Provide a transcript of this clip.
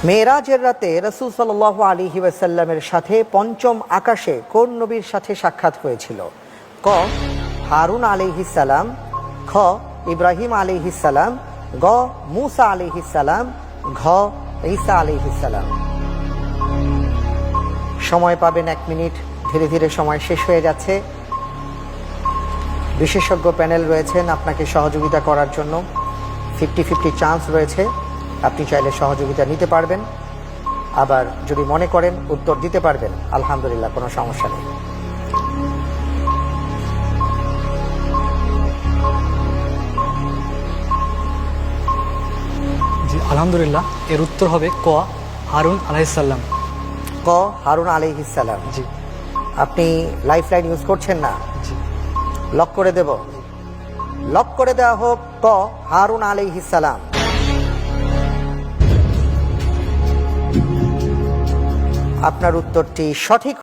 মেরাজের রাতে রাসূল সাল্লাল্লাহু আলাইহি ওয়াসাল্লামের সাথে পঞ্চম আকাশে কোন নবীর সাথে সাক্ষাৎ হয়েছিল? ক হারুন আলাইহিস সালাম, খ ইব্রাহিম আলাইহিস সালাম, গ মুসা আলাইহিস সালাম, ঘ ঈসা আলাইহিস সালাম। সময় পাবেন 1 মিনিট। ধীরে ধীরে সময় শেষ হয়ে যাচ্ছে। বিশেষজ্ঞ প্যানেল রয়েছেন আপনাকে সহযোগিতা করার জন্য। 50-50 চান্স রয়েছে, আপনি চাইলে সহযোগিতা নিতে পারবেন। আবার যদি মনে করেন উত্তর দিতে পারবেন, আলহামদুলিল্লাহ, কোনো সমস্যা নেই। জি আলহামদুলিল্লাহ, এর উত্তর হবে ক হারুন আলাইহিস সালাম। ক হারুন আলাইহিস সালাম। জি। আপনি লাইফলাইন ইউজ করছেন না? জি। লক করে দেব? লক করে দেওয়া হোক ক হারুন আলাইহিস সালাম। আপনার উত্তরটি সঠিক।